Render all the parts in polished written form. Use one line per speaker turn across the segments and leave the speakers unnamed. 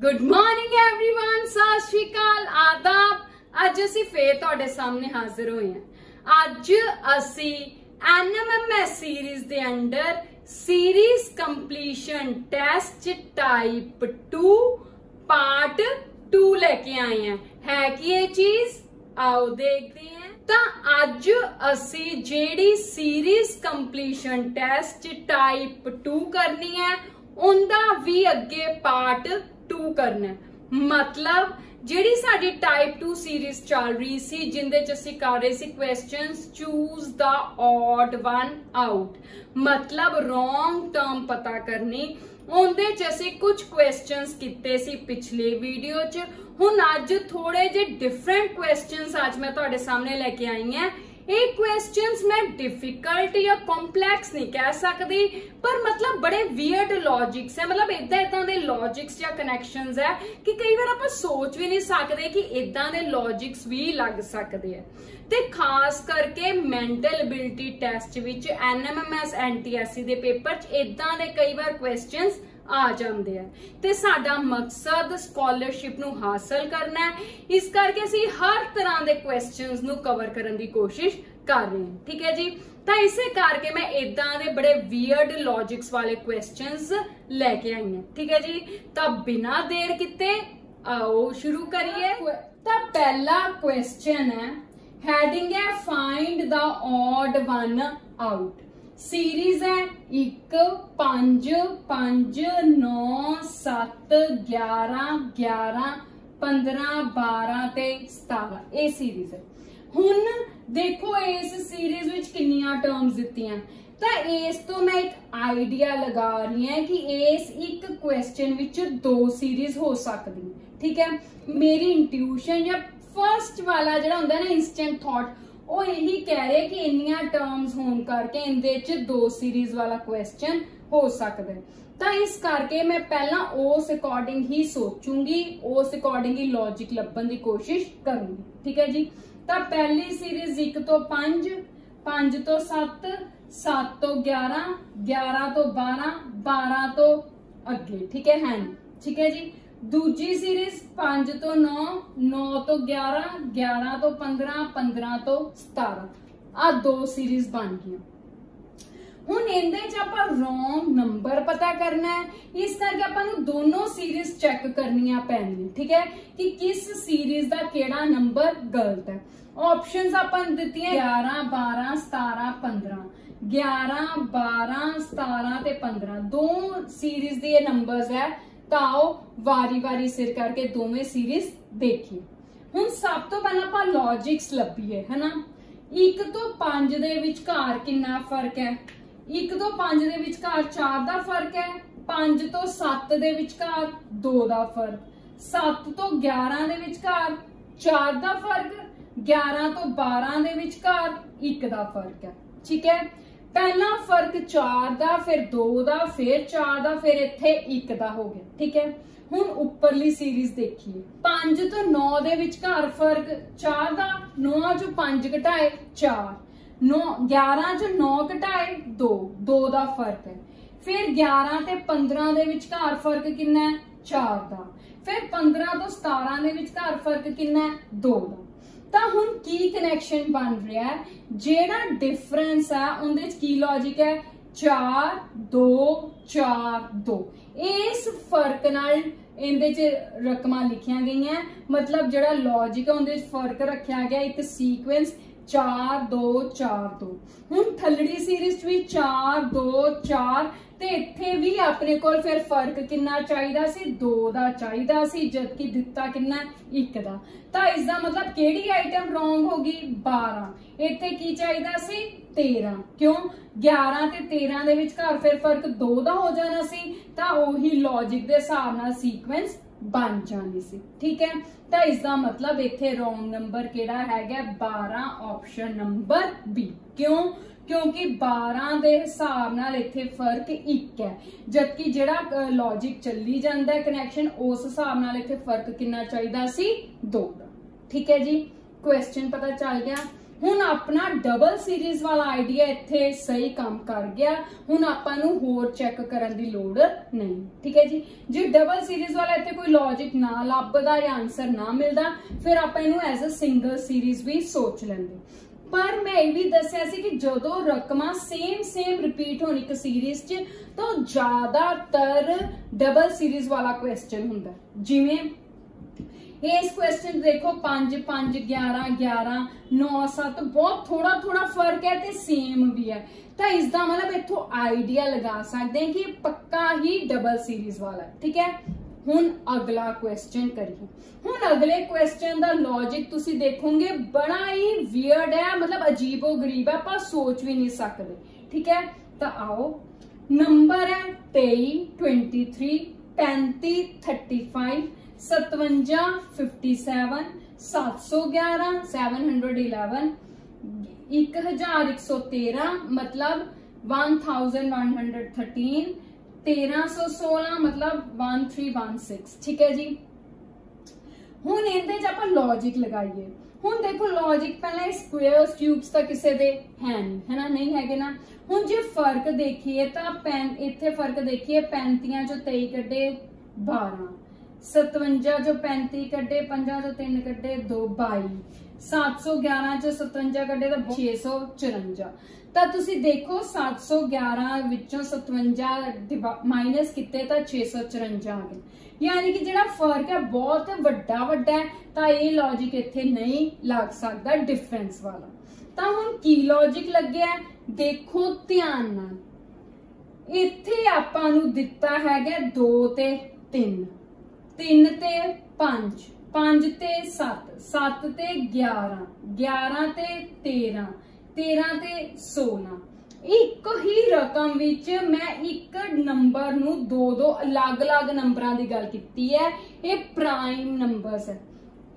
Good morning everyone, सत श्री अकाल, आदाब। अज असी फिर तुहाडे सामने हाजिर होए हैं। अज असी NMMS सीरीज दे under series completion test type 2 part 2 लेके आए हैं। है कि ये चीज, आओ देखते हैं। तो अज असी जेडी सीरीज कंप्लीशन टेस्ट टाइप 2 करनी है, उनका भी अगे पार्ट 2 करना है। मतलब ਜਿਹੜੀ ਸਾਡੀ टाइप 2 सीरीज चल रही सी, जिंदे च ਅਸੀਂ कर रहे सी questions choose the odd one out, मतलब रॉन्ग टर्म पता करनी। उनदे च ਅਸੀਂ कुछ क्वेश्चंस कीते सी पिछले वीडियो च। हुण अज थोड़े जे डिफरेंट क्वेश्चंस आज मैं तुहाडे सामने लेके आई हैं। ये क्वेश्चंस मैं डिफिकल्ट या कॉम्पलैक्स नहीं कह सकती, पर मतलब बड़े वियर्ड लॉजिक्स है। मतलब इदा दे लॉजिक्स या कनैक्शंस है कि कई बार आप सोच भी नहीं सकते कि इदा दे लॉजिक्स भी लग सकते हैं। ते खास करके मैंटल एबिलिटी टेस्ट विच NMMS NTSC दे पेपर च इदा दे कई बार क्वेश्चंस आ जाते हैं। ते साडा मकसद स्कॉलरशिप नू हासिल करना है, इस करके असी हर तरह के क्वेश्चंस नू कवर करने की कोशिश कर रहे हैं। ठीक है जी, तो इसे करके मैं इदा दे बड़े वियर्ड लॉजिक्स वाले क्वेश्चंस लेके आई हूं। ठीक है जी, तो बिना देर किते आओ शुरू करिए। तो पहला क्वेश्चन है, हेडिंग है find the odd one out. Series है 1 5 5 9 7 11 11 15 12 ते 17 ये सीरीज है। हुण देखो इस सीरीज विच कितनियां टर्म्स दित्तियां, तो इस तो मैं एक आइडिया लगा रही हूं कि इस एक क्वेश्चन विच 2 सीरीज हो सकती। ठीक है, मेरी इंट्यूशन या फर्स्ट वाला जिहड़ा हुंदा ना इंस्टेंट थॉट, वो यही कह रहे कि इन्नियां टर्म्स होने करके इनदे च 2 सीरीज वाला क्वेश्चन हो सकता है। तो इस करके मैं पहला उस अकॉर्डिंग ही सोचूंगी, उस अकॉर्डिंग ही लॉजिक लभन की कोशिश करूंगी। ठीक है जी, तो पहली सीरीज 1 तो 5 5 तो 7 7 तो 11 11 तो 12 12 तो अगे। ठीक है ठीक है जी। दूजी सीरीज 5 तो 9 9 तो 11 11 तो 15 15 तो 17 आ 2 सीरीज बन गई। हुण इहदे च आपां रॉन्ग नंबर पता करना है, इस करके आपां नूं दोनों सीरीज चेक करनियां पैणियां। ठीक है, कि किस सीरीज दा केड़ा नंबर गलत है। ऑप्शंस आपां दित्तियां 11 12 17 15 11 12 17 ते 15 दो सीरीज दे नंबर्स है। तो आओ वारी वारी सिर करके दोवें सीरीज देखिए। हुण सब तो पहला आपां लॉजिक्स लभीए, है ना। 1 तो 5 दे विचकार कितना फर्क है? 1 तो 5 दे विचकार 4 दा फर्क है। 5 तो 7 दे विचकार 2 दा फर्क। 7 तो 11 दे विचकार 4 दा फर्क। 11 तो 12 दे विचकार 1 दा फर्क है। ठीक है, पहला फर्क 4 दा, फिर 2 दा, फिर 4 दा, फिर इत्थे 1 दा हो गया। ठीक है, हुण उपरली सीरीज देखिए। 5 तो 9 दे विचकार फर्क 4 दा, 9 चों 5 घटाए 4, 9 11 चों 9 घटाए 2 2 दा फर्क है। फिर 11 ते 15 दे विचकार फर्क कितना है? 4 दा। फिर 15 तो 17 दे विचकार फर्क कितना है? 2 दा। तो हुण की कनैक्शन बन रहा है, जेड़ा डिफरेंस है उनदे च की लॉजिक है? 4 2 4 2। इस फर्क नाल इनदे च रकमां लिखियां गई हैं, मतलब जेड़ा लॉजिक है उनदे च फर्क रखा गया एक सीक्वेंस 4 2 4 2। हुण थल्लड़ी सीरीज भी 4 2 4 ते इत्थे भी अपने कोल फिर फर्क कितना चाहिदा सी? 2 दा चाहिदा सी, जबकि दिता कितना? 1 दा। तो इसका मतलब केड़ी आइटम रॉन्ग होगी? 12। इत्थे की चाहिदा सी? 13। क्यों? 11 ते 13 दे विचकार फिर फर्क 2 दा हो जाना सी, तो ओही लॉजिक दे हिसाब नाल सीक्वेंस बन जानी सी। ठीक है, तो इसका मतलब इत्थे रॉन्ग नंबर केड़ा हैगा? 12, ऑप्शन नंबर बी। क्यों? क्योंकि 12 दे हिसाब नाल इत्थे फर्क 1 है, जबकि जेड़ा लॉजिक चली जांदा है कनैक्शन, उस हिसाब नाल इत्थे फर्क कितना चाहिदा सी? 2 दा। ठीक है जी, क्वेश्चन पता चल गया। ਹੁਣ ਆਪਣਾ ਡਬਲ ਸੀਰੀਜ਼ ਵਾਲਾ ਆਈਡੀਆ ਇੱਥੇ ਸਹੀ ਕੰਮ ਕਰ ਗਿਆ। ਹੁਣ ਆਪਾਂ ਨੂੰ ਹੋਰ ਚੈੱਕ ਕਰਨ ਦੀ ਲੋੜ ਨਹੀਂ, ਠੀਕ ਹੈ ਜੀ। ਜੇ ਡਬਲ ਸੀਰੀਜ਼ ਵਾਲਾ ਇੱਥੇ ਕੋਈ ਲੌਜਿਕ ਨਾ ਲੱਭਦਾ ਜਾਂ ਆਨਸਰ ਨਾ ਮਿਲਦਾ, ਫਿਰ ਆਪਾਂ ਇਹਨੂੰ ਐਜ਼ ਅ ਸਿੰਗਲ ਸੀਰੀਜ਼ ਵੀ ਸੋਚ ਲੈਂਦੇ। पर मैं ये भी दसिया सी कि जदों रकमां सेम रिपीट होण एक सीरीज च तो ज्यादातर डबल सीरीज वाला क्वेश्चन हुंदा। जिवें इस क्वेश्चन देखो 5 5 11 11 9 7 बहुत थोड़ा थोड़ा फर्क है ते सेम भी है, तो इसका मतलब इत्थों आइडिया लगा सकते हैं कि पक्का ही डबल सीरीज वाला है, ठीक है। हुण अगला क्वेश्चन करिए। हुण अगले क्वेश्चन दा लॉजिक तुसी देखोगे बड़ा ही वियर्ड है, मतलब अजीबो गरीब है, आप सोच भी नहीं सकते, ठीक है। तो आओ, नंबर है 23 23 35 35 57 57 711 711 1113 मतलब 1113 1316 मतलब 1316, ठीक है जी। हुण इहदे च आपां लॉजिक लगाइए। हुण देखो लॉजिक पहले स्क्वेयर्स क्यूब्स तां किसे दे है नहीं, है ना, नहीं हैगे ना। हुण जे फर्क देखिए तां इत्थे फर्क देखिए 35 चों 23 कड्डे 12, 57 चों 35 कड्डे 50 चों 3 कड्डे 2 22, 711 चों 57 कड्डे तां 654। तो तुसी देखो 711 विचों 57 माइनस किते तो 654 आ गए, यानी कि जिहड़ा फर्क है बहुत वड्डा है। तो ये लॉजिक इत्थे नहीं लग सकता डिफरेंस वाला। तो हुण की लॉजिक लग्या देखो ध्यान नाल, इत्थे आपां नूं दिता हैगा 2 ते 3 3 ते 5 5 ते 7 7 ते 11 11 ते 13 13 ते 16। एक ही रकम विच मैं एक नंबर नूं दो अलग अलग नंबरां दी गल कीती है। ये प्राइम नंबर्स है।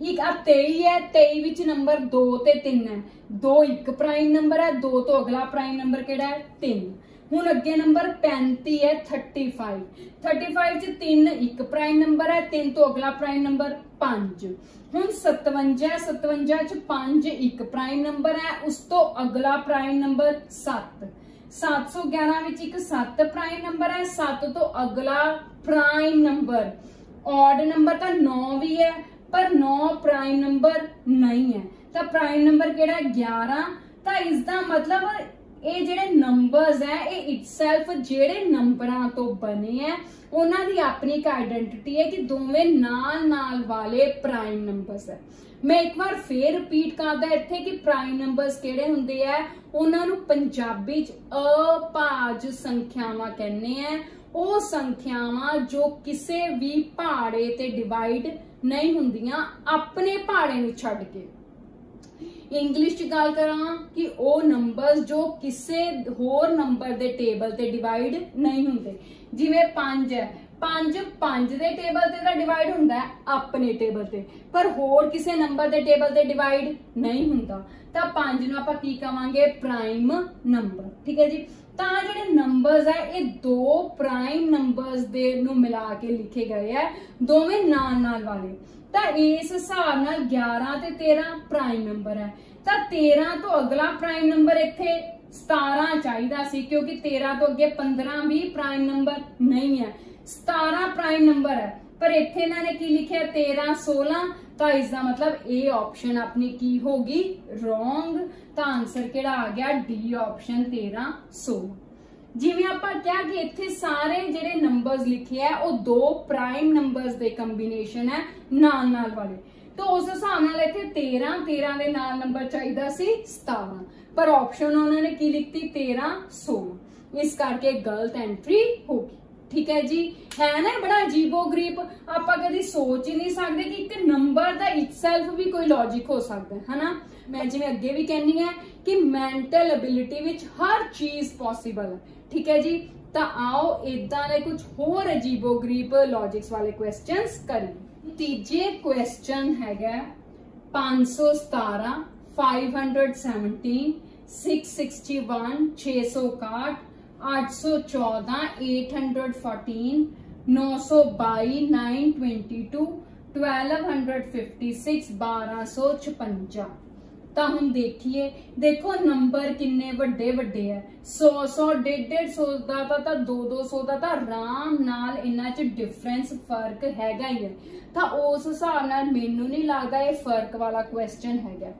एक आ 23 है, 23 विच नंबर 2 ते 3 है, 2 एक प्राइम नंबर है, 2 तो अगला प्राइम नंबर केड़ा है 3। हुण अगे नंबर 35 है, 35 35 च 3 एक प्राइम नंबर है, 3 तो अगला प्राइम नंबर 5। हुण 57 57 च 5 एक प्राइम नंबर है, उस तो अगला प्राइम नंबर 7। 711 विच एक 7 प्राइम नंबर है, 7 तो अगला प्राइम नंबर ऑड नंबर तो 9 भी है, पर 9 प्राइम नंबर नहीं है। तो प्राइम नंबर केड़ा 11। तो इसका मतलब ये जेडे नंबर्स है ये इटसेल्फ जेडे नंबरां तो बने हैं उन्हां दी अपनी एक आइडेंटिटी है कि दोवें नाल नाल वाले प्राइम नंबर्स है। मैं एक बार फिर रिपीट करदा इत्थे कि प्राइम नंबर्स केड़े हुंदे है, उन्हां नूं पंजाबी च अभाज संख्यावां कहने हैं। वो संख्यावां जो किसे भी पहाड़े ते डिवाइड नहीं हुंदियां अपने पहाड़े नूं छड्ड के। इंग्लिश च गल करां कि वो नंबर्स जो किसे होर नंबर दे टेबल ते डिवाइड नहीं हुंदे। जिवें 5 है, 5 दे टेबल ते डिवाइड हुंदा है अपने टेबल ते, पर होर किसे नंबर दे टेबल ते डिवाइड नहीं हुंदा। तो 5 नूं आपां की कहांगे प्राइम नंबर, ठीक है जी। तो जेडे नंबर्स है ये 2 प्राइम नंबर्स दे नूं मिला के लिखे गए है, दोवें नाल नाल वाले। तो इस हिसाब नाल 11 ते 13 प्राइम नंबर है। तो 13 तो अगला प्राइम नंबर इत्थे 17 चाहिदा सी, क्योंकि 13 तो अगे 15 भी प्राइम नंबर नहीं है, 17 प्राइम नंबर है। पर इत्थे इन्होंने की लिखा 13 16। तो इसका मतलब ए ऑप्शन अपनी की होगी रॉन्ग। तो आंसर केड़ा आ गया डी ऑप्शन 13 16। जिवें आपां क्या कि इत्थे सारे जेडे नंबर्स लिखे है वो 2 प्राइम नंबर्स दे कंबीनेशन है नाल नाल वाले। तो उस हिसाब नाल इत्थे 13 13 दे नाल नंबर चाहिदा सी 17, पर ऑप्शन उन्होंने की लिखती 13 16, इस करके गलत एंट्री होगी, ठीक है जी। है ना बड़ा अजीबो गरीब, आपां कदी सोच ही नहीं सकते कि एक नंबर दा इटसेल्फ भी कोई लॉजिक हो सकता है ना। मैं जिवें अगे भी कहनी है कि मेंटल एबिलिटी विच हर चीज पॉसिबल है, ठीक है जी। तो आओ इदां दे कुछ होर अजीबो गरीब लॉजिक्स वाले क्वेश्चंस करिए। तीजे क्वेश्चन हैगा 517 517 661 661 814 814 922 922 1256 1256। ਤਾਂ ਹੁਣ ਦੇਖੀਏ, ਦੇਖੋ ਨੰਬਰ ਕਿੰਨੇ ਵੱਡੇ ਵੱਡੇ ਹੈ, 100 150 ਦਾ ਤਾਂ 200 ਦਾ ਤਾਂ ਆਰਾਮ ਨਾਲ ਇਹਨਾਂ 'ਚ ਡਿਫਰੈਂਸ ਫਰਕ ਹੈਗਾ ਹੀ ਹੈ। ਤਾਂ ਉਸ ਹਿਸਾਬ ਨਾਲ ਮੈਨੂੰ ਨਹੀਂ ਲੱਗਦਾ ਇਹ ਫਰਕ ਵਾਲਾ ਕੁਐਸਚਨ ਹੈਗਾ।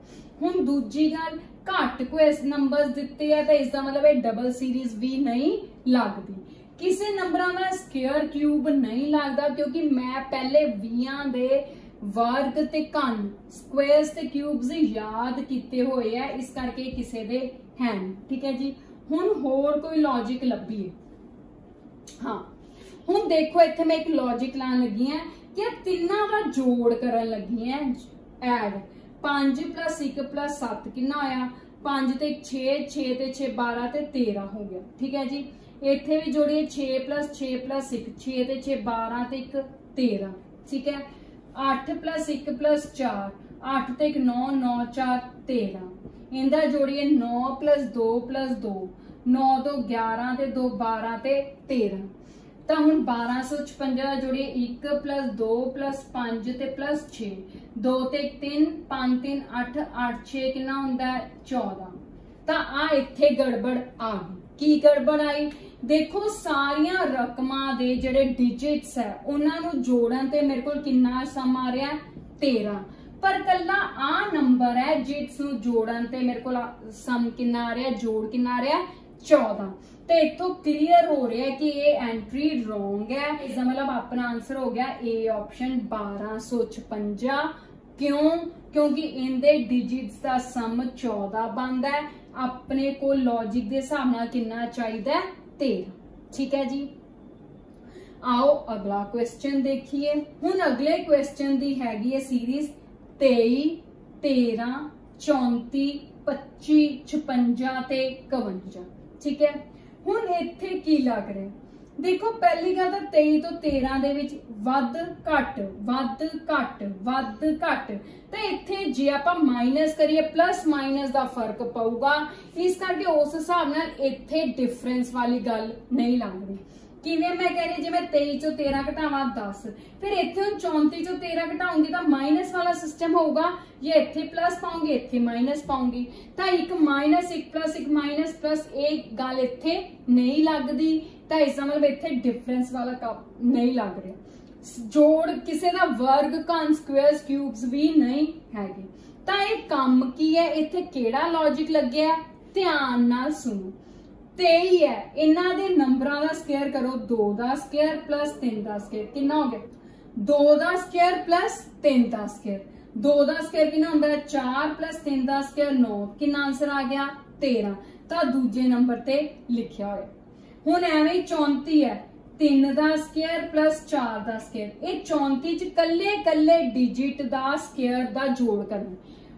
ਹੁਣ ਦੂਜੀ ਗੱਲ, ਘੱਟ ਨੰਬਰਸ ਦਿੱਤੇ ਆ ਤਾਂ ਇਸ ਦਾ ਮਤਲਬ ਇਹ ਡਬਲ ਸੀਰੀਜ਼ ਵੀ ਨਹੀਂ ਲੱਗਦੀ। ਕਿਸੇ ਨੰਬਰਾਂ ਦਾ ਸਕੁਅਰ ਕਿਊਬ ਨਹੀਂ ਲੱਗਦਾ, ਕਿਉਂਕਿ ਮੈਂ ਪਹਿਲੇ 20 ਦੇ वर्ग ते घन स्क्वेयर्स ते क्यूब्स याद किए हुए है, इस करके किसी दे हैं। ठीक है जी, हुण होर कोई लॉजिक लभीए। हाँ हुण देखो इत्थे मैं एक लॉजिक लान लगी है कि तिन्ना दा जोड़ करन लगी है, ऐड 5 + 1 + 7 कितना आया, 5 ते 6 6 ते 6 12 ते 13 हो गया। ठीक है जी, इत्थे भी जोड़िए 6 + 6 + 1 6 ते 6 12 ते 1 13। ठीक है, 8 + 1 + 4 8 ते 1 9 9 4 13। इंदा जोड़िए 9 + 2 + 2 9 2 11 ते 2 12 ते 13। तो हुण 1256 जोड़िए 1 + 2 + 5 ते +6 2 ते 1 3 5 3 8 8 6 कितना हुंदा है 14। तो आ इत्थे गड़बड़ आ गई। की गड़बड़ आई, देखो सारिया रकमां दे जेडे डिजिट्स है उन्होंने जोड़न ते मेरे को कितना सम आ रहा है 13, पर कला आ नंबर है जिस जोड़न ते मेरे को सम कितना आ रहा है, जोड़ कितना आ रहा है 14। तो इतों क्लियर हो रहा है कि ये एंट्री रॉन्ग है। इसका मतलब अपना आंसर हो गया ए ऑप्शन 1256। क्यों? क्योंकि इनके डिजिट्स का सम 14 बनता है, अपने को लॉजिक के हिसाब नाल कितना चाहिए 13। ठीक है जी, आओ अगला क्वेश्चन देखिए। हुण अगले क्वेश्चन दी हैगी है सीरीज 23 13 34 25 56 ते 51। ठीक है, हुण इत्थे की लग रहा है, देखो पहली गल तो 23 तो 13 दे विच वध घट वध घट वध घट, तो इत्थे जे आपां माइनस करिए प्लस माइनस दा फर्क पऊगा, इस करके उस हिसाब नाल इत्थे डिफरेंस वाली गल नहीं लगदी। किवें मैं कह रही, जे मैं 23 चों 13 घटावां 10, फिर इत्थे हुण 34 चों 13 घटाऊंगी तो माइनस वाला सिस्टम होगा, ये इत्थे प्लस पाऊंगी इत्थे माइनस पाऊंगी, तो एक माइनस 1 + 1 माइनस प्लस एक गल इत्थे नहीं लगदी। तो इसका मतलब इत्थे डिफरेंस वाला काम नहीं लग रहा। जोड़ किसी का वर्ग घन स्क्वेयर्स क्यूब्स भी नहीं हैगे। तो ये काम की है, इत्थे केड़ा लॉजिक लग्या, ध्यान नाल सुनो। 23 है, इन्हां दे नंबरां दा स्क्वायर करो, 2 दा स्क्वायर प्लस 3 दा स्क्वायर कितना हो गया, 2 दा स्क्वायर प्लस 3 दा स्क्वायर। 2 दा स्क्वायर कितना होंदा है 4 प्लस 3 दा स्क्वायर 9, कितना आंसर आ गया 13। तो दूजे नंबर ते लिखिया होया। हुण एवें 34 है, 3 दा स्क्वायर प्लस 4 दा स्क्वायर, ये 34 च कल्ले कल्ले डिजिट दा स्क्वायर दा जोड़ करना।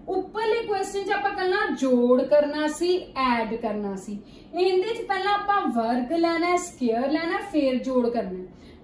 उपरले क्वेश्चन च आपां कल्ला जोड़ करना सी, ऐड करना सी। इहदे च पहला आपां वर्ग लेना, स्क्वायर लेना, फिर जोड़ करना।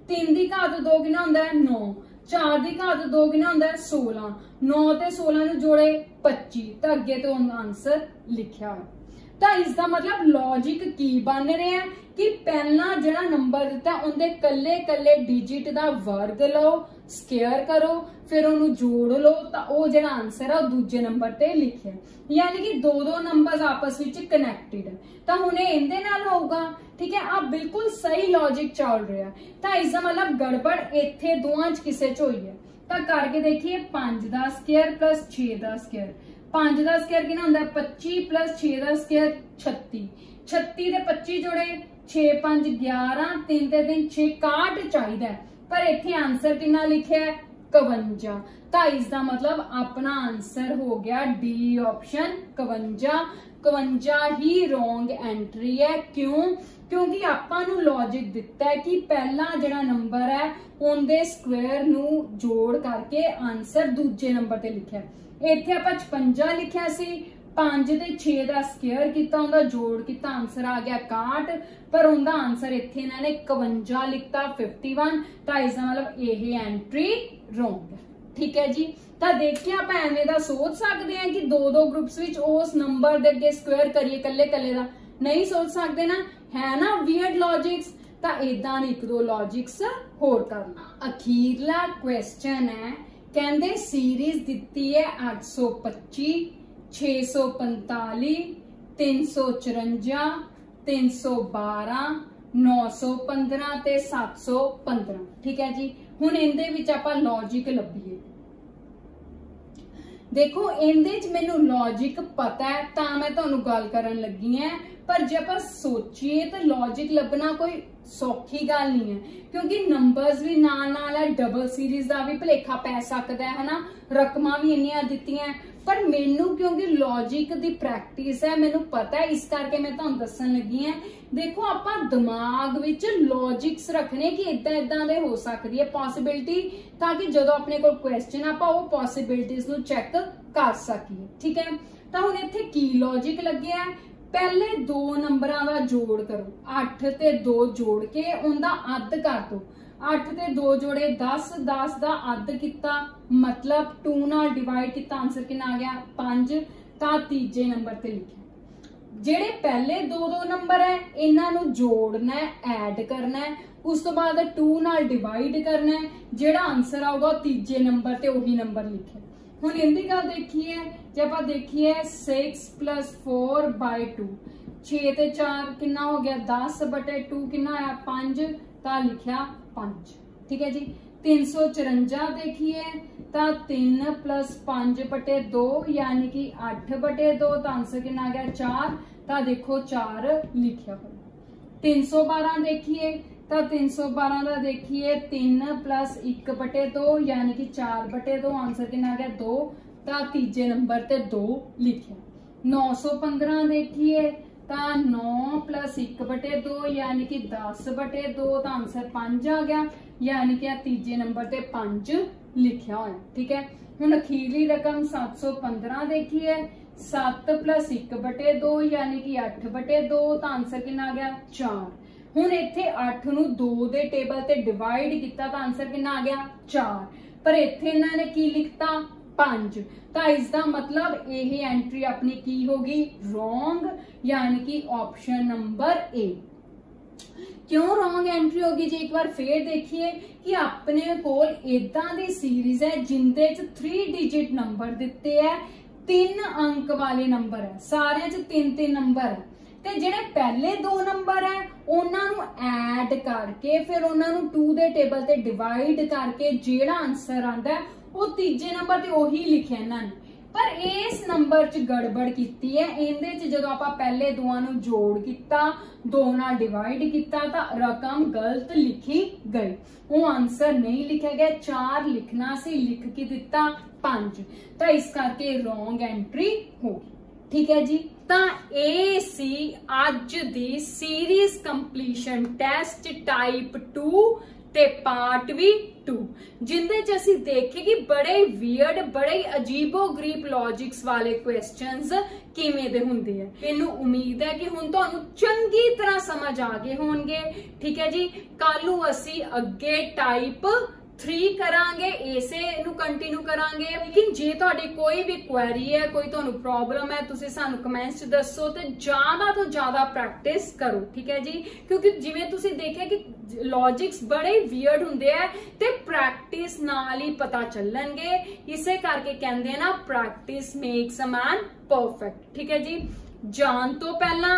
3 दी घात 2 कितना हुंदा है 9, 4 दी घात 2 कितना हुंदा है 16, 9 ते 16 नूं जोड़े 25, तो अगे तो आंसर लिखिया है। तो इसका मतलब लॉजिक की बन रहा है कि पहला जो नंबर दिता उनके कल्ले कल्ले डिजिट का वर्ग लो, स्क्वायर करो, फिर उन्होंने जोड़ लो, तो वो जो आंसर है दूजे नंबर ते लिखे। यानी कि दो दो नंबर आपस में कनैक्टेड है, तो हूं इहदे नाल होगा। ठीक है, आप बिल्कुल सही लॉजिक चल रहा है। तो इसका मतलब गड़बड़ इत्थे दोवां च किसे च होई है। तो करके देखिए 5 दा स्क्वायर प्लस 6 दा स्क्वायर, 5 दा स्क्वायर कितना होंदा है 25 प्लस 6 दा स्क्वायर 36, 36 ते 25 जोड़े 6 5 11, 3 ते 3 6 61 चाहिए, पर इत्थे आंसर कितना लिखा है 51। तो इसका मतलब अपना आंसर हो गया डी ऑप्शन 51। 51 ही रॉन्ग एंट्री है। क्यों? क्योंकि आपां नूं लॉजिक दिता है कि पहला जिहड़ा नंबर है उनके स्क्वायर नूं जोड़ करके आंसर दूजे नंबर ते लिखा है। इत्थे आपां 56 लिखिया सी, 5 ते 6 दा स्क्वायर कीता, उनका जोड़ कीता, आंसर आ गया 61, पर उनका आंसर इत्थे इन्होंने 51 लिखता 51। तो इसका मतलब यह एंट्री रॉन्ग है। ठीक है जी, तो देखिए आप एवें दा सोच सकते हैं कि दो दो ग्रुप्स विच उस नंबर दे अगे स्क्वायर करिए कल्ले कल्ले दा, नहीं सोच सकते ना, है ना वियर्ड लॉजिक्स। तो इदां एक दो लॉजिक्स होर करना। अखीरला क्वेश्चन है, कहंदे सीरीज दिती है 825, 645, 354, 312, 915 ਤੇ 715। ठीक है जी। हुण इहदे विच आपां लॉजिक लभीए। देखो इहदे च मैनू लॉजिक पता है तां मैं तुहानू गल करन लगी है, पर जे आपां सोचीए तो लॉजिक लभना कोई सौखी गल नहीं है, क्योंकि नंबर्स भी नाल है, डबल सीरीज का भी भुलेखा पै सकता है ना, रकमां भी इन्नियां दित्तियां, पर मैनू क्योंकि लॉजिक दी प्रैक्टिस है, मैनू पता है, इस करके मैं तुहानू दस्सण लगी है। देखो आपां दिमाग विच लॉजिक्स रखने कि इदां इदां दे हो सकदी है पॉसिबिलिटी, ताकि जदों अपने कोल क्वेश्चन आपां वो पॉसिबिलिटीज नू चैक कर सकीए। ठीक है, तां हुण इत्थे की लॉजिक लग्गिआ है, पहले दो नंबरां दा जोड़ करो, 8 ते 2 जोड़ के उनदा अद्ध कर दो। 8 ते 2 जोड़े 10, 10 दा अद्ध किता मतलब 2 नाल डिवाइड किता, आंसर कितना आ गया 5। तां तीजे नंबर ते लिखिआ। जेड़े पहले दो नंबर है इन्हां नू जोड़ना है, ऐड करना है, उस तो बाद 2 नाल डिवाइड करना है, जेड़ा आंसर आऊगा तीजे नंबर ते वही नंबर लिखे। हुण इहदी गल देखिए, जे आपां देखिए 6 + 4/2, 6 ते 4 कितना हो गया 10/2 कितना आया 5, तां लिखिआ 5। ठीक है जी। 354 देखिए तां 3 + 5/2 यानी कि 8/2, तां आंसर कितना आ गया 4, तां देखो 4 लिखिआ। 312 देखिए तां 312 का देखिए 3 + 1/2 यानी कि 4/2, आंसर कितना आ गया 2, तां तीजे नंबर ते 2 लिखिआ। 915 देखिए तां 9 + 1/2 यानी कि 10/2, तां आंसर 5 आ गया, यानी कि तीजे नंबर ते 5 लिखिआ होया। ठीक है, हुण अखीरली रकम 715 देखिए 7 + 1/2 यानी कि 8/2, तां आंसर कितना आ गया 4। हुण इत्थे 8 नू 2 दे टेबल ते डिवाइड किया तो आंसर कितना आ गया 4, पर इत्थे इन्हां ने की लिखता 5, तो इसका मतलब यह एंट्री अपनी की होगी रॉन्ग, यानी कि ऑप्शन नंबर ए। क्यों रॉन्ग एंट्री होगी जी, एक बार फिर देखिए कि अपने कोल इदां दी सीरीज है जिंदे च 3 डिजिट नंबर दिते है, 3 अंक वाले नंबर है, सारे च 3-3 नंबर है, ते जेड़े पहले 2 नंबर है उन्हां नू ऐड करके फिर उन्हां नू 2 दे टेबल ते डिवाइड करके जेड़ा आंसर आंदा है वो तीजे नंबर ते ओही लिखिआ इन्हां ने, पर इस नंबर च गड़बड़ कीती है। इहदे च जदों आपां पहले दोआं नू जोड़ किता, 2 नाल डिवाइड किता तां रकम गलत लिखी गई, वो आंसर नहीं लिखा गया, 4 लिखना सी, लिख के दिता 5, तो इस करके रॉन्ग एंट्री होगी। ठीक है जी, ਤਾਂ ਇਹ ਸੀ ਅੱਜ ਦੀ ਸੀਰੀਜ਼ ਕੰਪਲੀਸ਼ਨ ਟੈਸਟ ਟਾਈਪ 2 ਤੇ ਪਾਰਟ ਵੀ 2, ਜਿੰਦੇ ਚ ਅਸੀਂ ਦੇਖੇ ਕਿ ਬੜੇ ਵੀਅਰਡ, ਬੜੇ ਅਜੀਬੋ-ਗਰੀਬ ਲੌਜਿਕਸ ਵਾਲੇ ਕੁਐਸਚਨਸ ਕਿਵੇਂ ਦੇ ਹੁੰਦੇ ਆ। ਮੈਨੂੰ ਉਮੀਦ ਹੈ ਕਿ ਹੁਣ ਤੁਹਾਨੂੰ ਚੰਗੀ ਤਰ੍ਹਾਂ ਸਮਝ ਆ ਗਏ ਹੋਣਗੇ। ਠੀਕ ਹੈ ਜੀ, ਕੱਲ ਨੂੰ ਅਸੀਂ ਅੱਗੇ ਟਾਈਪ 3 करांगे, इसे नू कंटिन्यू करांगे। लेकिन जे तुहाडी कोई भी क्वेरी है, कोई तुहानू प्रॉब्लम है, तुसीं सानू कमेंट्स च दसो ते ज्यादा तो ज्यादा प्रैक्टिस करो। ठीक है जी, क्योंकि जिवें तुसीं देखिआ कि लॉजिक्स बड़े वियर्ड हुंदे आ ते प्रैक्टिस नाल ही पता चलणगे, इसे करके कहंदे ना practice makes a man perfect. ठीक है जी, जान तो पहला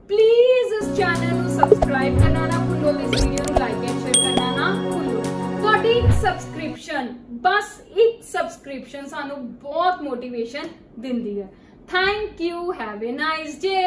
प्लीज इस चैनल नू सबसक्राइब करना ना भुल्लो, इस वीडियो नू लाइक एंड शेयर करना ना भुल्लो। ਤੁਹਾਡੀ ਇੱਕ ਸਬਸਕ੍ਰਿਪਸ਼ਨ, ਬਸ ਇੱਕ ਸਬਸਕ੍ਰਿਪਸ਼ਨ ਸਾਨੂੰ ਬਹੁਤ ਮੋਟੀਵੇਸ਼ਨ ਦਿੰਦੀ ਹੈ। Thank you, have a nice day.